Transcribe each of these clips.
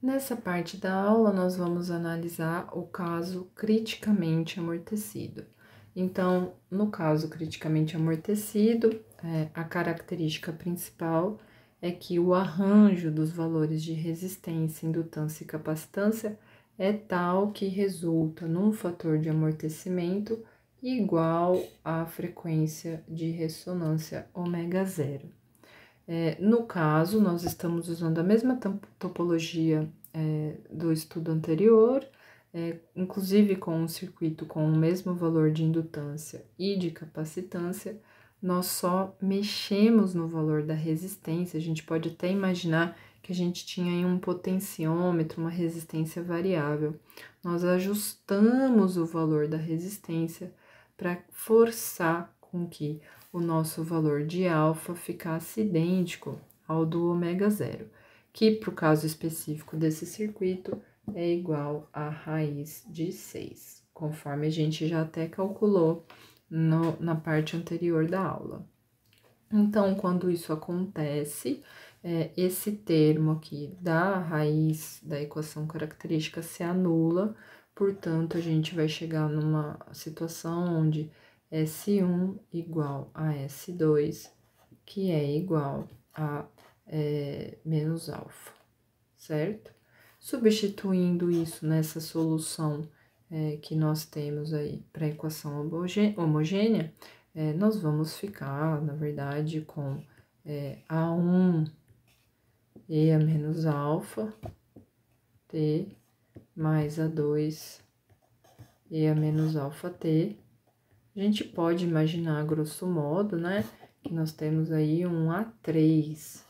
Nessa parte da aula, nós vamos analisar o caso criticamente amortecido. Então, no caso criticamente amortecido, a característica principal é que o arranjo dos valores de resistência, indutância e capacitância é tal que resulta num fator de amortecimento igual à frequência de ressonância ômega zero. No caso, nós estamos usando a mesma topologia do estudo anterior, inclusive com um circuito com o mesmo valor de indutância e de capacitância, nós só mexemos no valor da resistência. A gente pode até imaginar que a gente tinha aí um potenciômetro, uma resistência variável. Nós ajustamos o valor da resistência para forçar com que o nosso valor de alfa ficasse idêntico ao do ômega zero, que para o caso específico desse circuito é igual a raiz de 6, conforme a gente já até calculou na parte anterior da aula. Então, quando isso acontece, esse termo aqui da raiz da equação característica se anula, portanto, a gente vai chegar numa situação onde S1 igual a S2, que é igual a menos alfa, certo? Substituindo isso nessa solução que nós temos aí para a equação homogênea, nós vamos ficar, na verdade, com A1 e a menos alfa, T, mais A2 e a menos alfa T. A gente pode imaginar, grosso modo, né, que nós temos aí um A3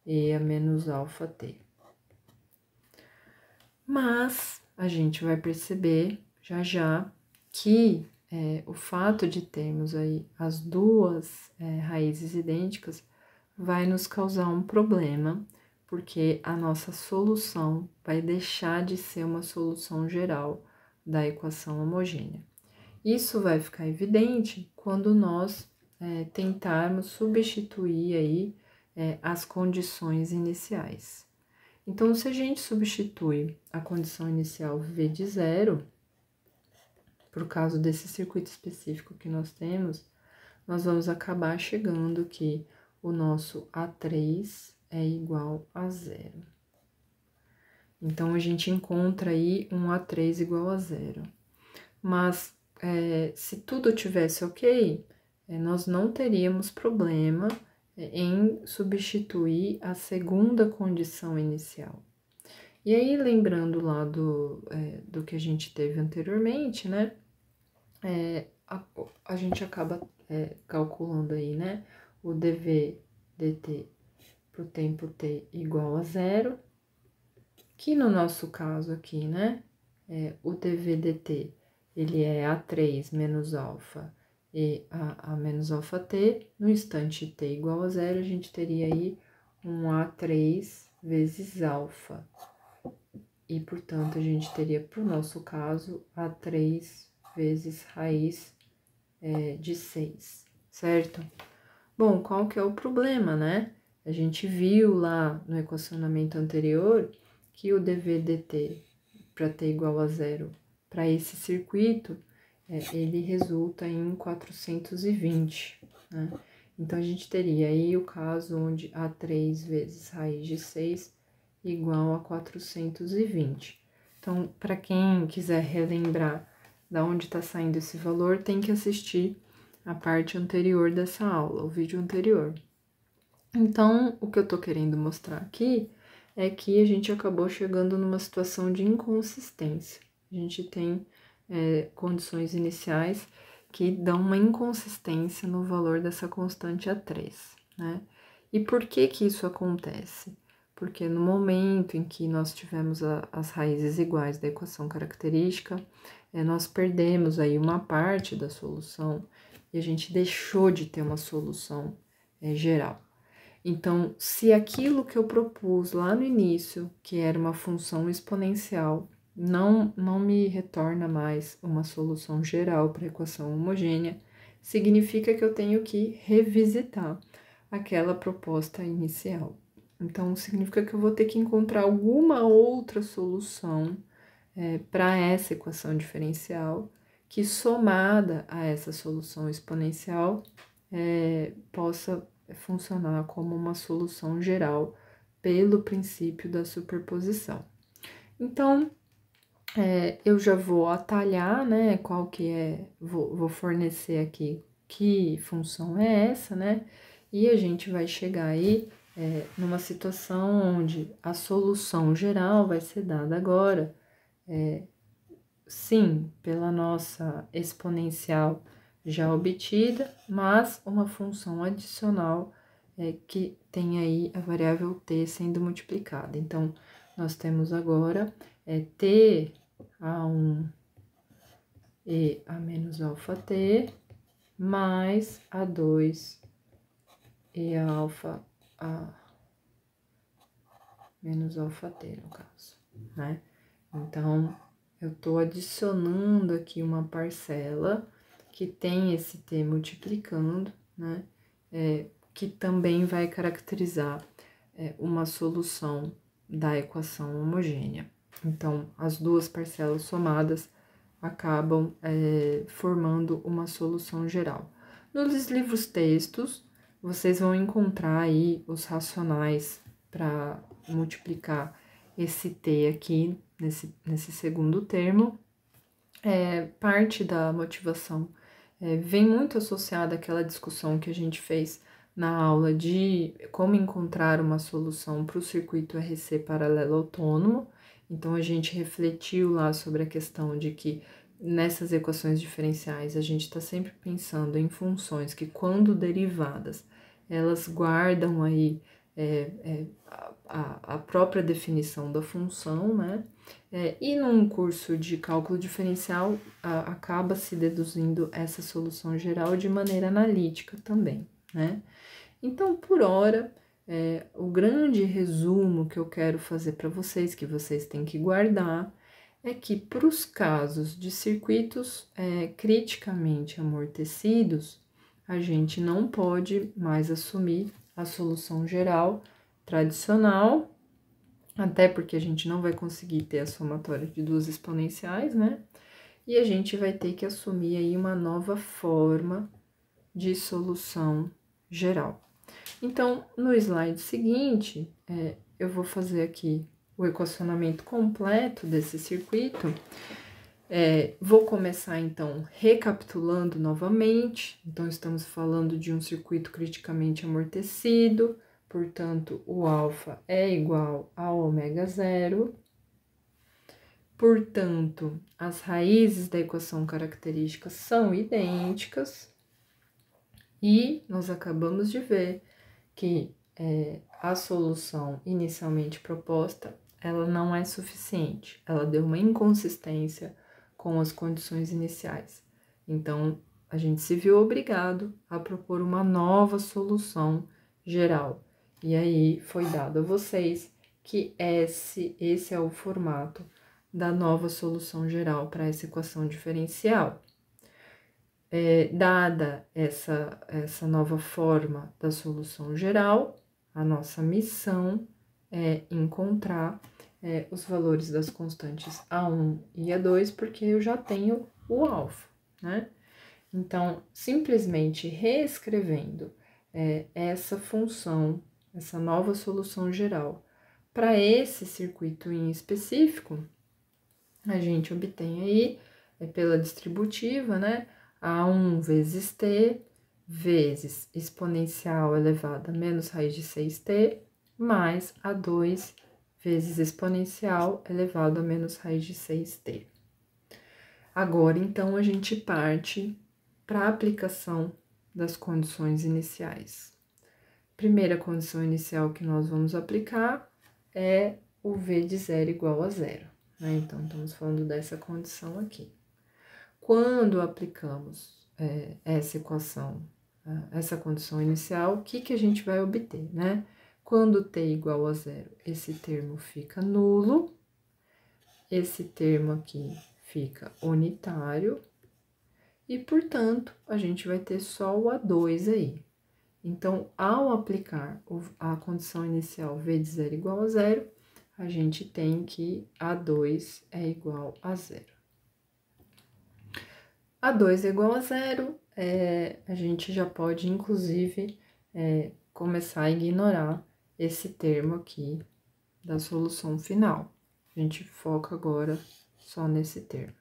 e a menos alfa T. Mas a gente vai perceber já já que o fato de termos aí as duas raízes idênticas vai nos causar um problema, porque a nossa solução vai deixar de ser uma solução geral da equação homogênea. Isso vai ficar evidente quando nós tentarmos substituir aí as condições iniciais. Então, se a gente substitui a condição inicial V de zero, por causa desse circuito específico que nós temos, nós vamos acabar chegando que o nosso A3 é igual a zero. Então, a gente encontra aí um A3 igual a zero. Mas, se tudo tivesse ok, nós não teríamos problema em substituir a segunda condição inicial. E aí, lembrando lá do que a gente teve anteriormente, né? A gente acaba calculando aí, né? O dV dt para o tempo t igual a zero, que no nosso caso aqui, né? O dV dt, ele é A3 menos alfa e a menos alfa t, no instante t igual a zero, a gente teria aí um A3 vezes alfa. E, portanto, a gente teria, para o nosso caso, A3 vezes raiz de 6, certo? Bom, qual que é o problema, né? A gente viu lá no equacionamento anterior que o dV dt para t igual a zero para esse circuito, ele resulta em 420, né? Então, a gente teria aí o caso onde A3 vezes raiz de 6 igual a 420. Então, para quem quiser relembrar da onde está saindo esse valor, tem que assistir a parte anterior dessa aula, o vídeo anterior. Então, o que eu tô querendo mostrar aqui é que a gente acabou chegando numa situação de inconsistência. A gente tem condições iniciais que dão uma inconsistência no valor dessa constante A3, né? E por que que isso acontece? Porque no momento em que nós tivemos as raízes iguais da equação característica, nós perdemos aí uma parte da solução e a gente deixou de ter uma solução geral. Então, se aquilo que eu propus lá no início, que era uma função exponencial, não me retorna mais uma solução geral para a equação homogênea, significa que eu tenho que revisitar aquela proposta inicial. Então, significa que eu vou ter que encontrar alguma outra solução para essa equação diferencial, que somada a essa solução exponencial, possa funcionar como uma solução geral pelo princípio da superposição. Então, eu já vou atalhar, né, qual que vou fornecer aqui que função é essa, né, e a gente vai chegar aí numa situação onde a solução geral vai ser dada agora, sim, pela nossa exponencial já obtida, mas uma função adicional que tem aí a variável t sendo multiplicada. Então, nós temos agora t a1 e a menos alfa t, mais a2 e a alfa a menos alfa t, no caso, né? Então, eu tô adicionando aqui uma parcela que tem esse t multiplicando, né? Que também vai caracterizar uma solução da equação homogênea. Então, as duas parcelas somadas acabam formando uma solução geral. Nos livros textos, vocês vão encontrar aí os racionais para multiplicar esse t aqui, nesse segundo termo. Parte da motivação vem muito associada àquela discussão que a gente fez na aula de como encontrar uma solução para o circuito RC paralelo autônomo. Então, a gente refletiu lá sobre a questão de que nessas equações diferenciais a gente está sempre pensando em funções que, quando derivadas, elas guardam aí a própria definição da função, né? E num curso de cálculo diferencial, acaba se deduzindo essa solução geral de maneira analítica também, né? Então, por hora, o grande resumo que eu quero fazer para vocês, que vocês têm que guardar, é que para os casos de circuitos criticamente amortecidos, a gente não pode mais assumir a solução geral tradicional, até porque a gente não vai conseguir ter a somatória de duas exponenciais, né? E a gente vai ter que assumir aí uma nova forma de solução geral. Então, no slide seguinte, eu vou fazer aqui o equacionamento completo desse circuito. Vou começar, então, recapitulando novamente. Então, estamos falando de um circuito criticamente amortecido, portanto, o alfa é igual a ômega zero. Portanto, as raízes da equação característica são idênticas. E nós acabamos de ver que a solução inicialmente proposta, ela não é suficiente. Ela deu uma inconsistência com as condições iniciais. Então, a gente se viu obrigado a propor uma nova solução geral. E aí, foi dado a vocês que esse é o formato da nova solução geral para essa equação diferencial. Dada essa nova forma da solução geral, a nossa missão é encontrar os valores das constantes A1 e A2, porque eu já tenho o alfa, né? Então, simplesmente reescrevendo essa função, essa nova solução geral, para esse circuito em específico, a gente obtém aí, pela distributiva, né? A1 vezes t, vezes exponencial elevado a menos raiz de 6t, mais A2 vezes exponencial elevado a menos raiz de 6t. Agora, então, a gente parte para a aplicação das condições iniciais. Primeira condição inicial que nós vamos aplicar é o v de zero igual a zero, né? Então, estamos falando dessa condição aqui. Quando aplicamos essa equação, essa condição inicial, o que a gente vai obter, né? Quando t igual a zero, esse termo fica nulo, esse termo aqui fica unitário, e, portanto, a gente vai ter só o A2 aí. Então, ao aplicar a condição inicial V de zero igual a zero, a gente tem que A2 é igual a zero. A2 é igual a zero, a gente já pode, inclusive, começar a ignorar esse termo aqui da solução final. A gente foca agora só nesse termo.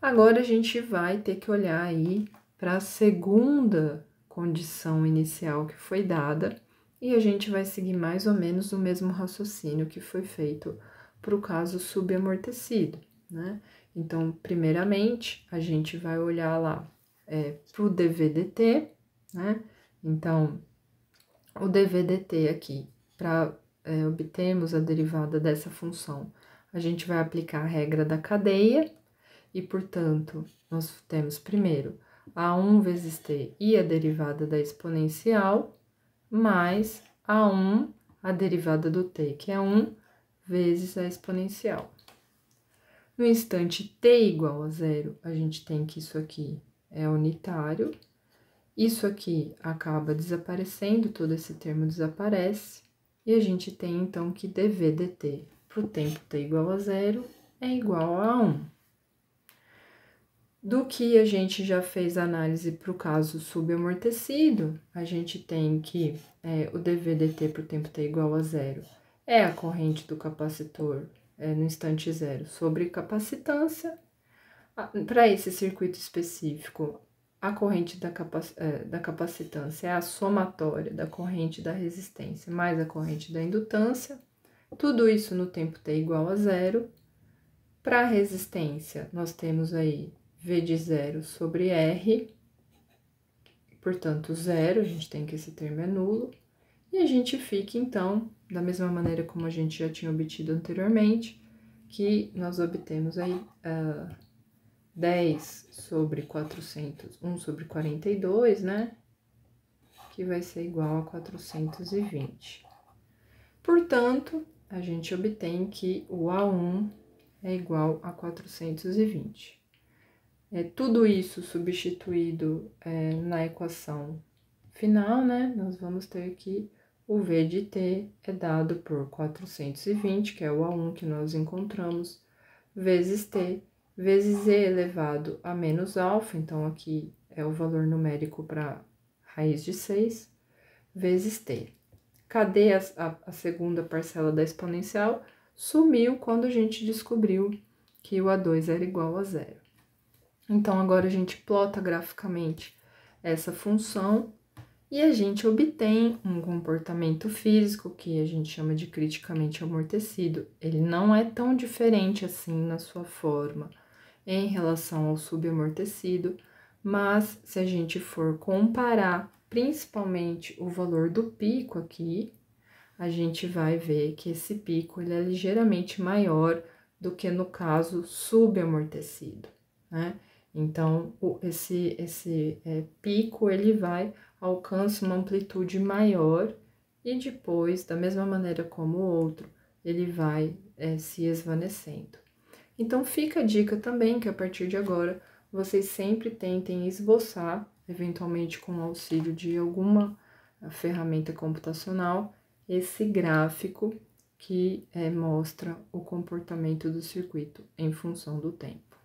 Agora, a gente vai ter que olhar aí para a segunda condição inicial que foi dada, e a gente vai seguir mais ou menos o mesmo raciocínio que foi feito para o caso subamortecido, né? Então, primeiramente, a gente vai olhar lá para o dv/dt, né? Então, o dv/dt aqui, para obtermos a derivada dessa função, a gente vai aplicar a regra da cadeia, e, portanto, nós temos primeiro A1 vezes t e a derivada da exponencial, mais A1, a derivada do t, que é 1, vezes a exponencial. No instante t igual a zero, a gente tem que isso aqui é unitário, isso aqui acaba desaparecendo, todo esse termo desaparece, e a gente tem, então, que dv/dt para o tempo t igual a zero é igual a 1. Do que a gente já fez análise para o caso subamortecido, a gente tem que o dv/dt para o tempo t igual a zero é a corrente do capacitor no instante zero sobre capacitância. Para esse circuito específico, a corrente da capacitância é a somatória da corrente da resistência mais a corrente da indutância, tudo isso no tempo t igual a zero. Para a resistência, nós temos aí V de zero sobre R, portanto, zero, a gente tem que esse termo é nulo, e a gente fica, então, da mesma maneira como a gente já tinha obtido anteriormente, que nós obtemos aí 10 sobre 400, 1 sobre 42, né? Que vai ser igual a 420. Portanto, a gente obtém que o A1 é igual a 420. Tudo isso substituído na equação final, né? Nós vamos ter que o V de t é dado por 420, que é o A1 que nós encontramos, vezes t, vezes e elevado a menos alfa, então aqui é o valor numérico para raiz de 6, vezes t. Cadê a segunda parcela da exponencial? Sumiu quando a gente descobriu que o A2 era igual a zero. Então, agora a gente plota graficamente essa função e a gente obtém um comportamento físico que a gente chama de criticamente amortecido. Ele não é tão diferente assim na sua forma em relação ao subamortecido, mas se a gente for comparar principalmente o valor do pico aqui, a gente vai ver que esse pico ele é ligeiramente maior do que no caso subamortecido, né? Então, esse pico, ele alcança uma amplitude maior e depois, da mesma maneira como o outro, ele vai se esvanecendo. Então, fica a dica também que a partir de agora, vocês sempre tentem esboçar, eventualmente com o auxílio de alguma ferramenta computacional, esse gráfico que mostra o comportamento do circuito em função do tempo.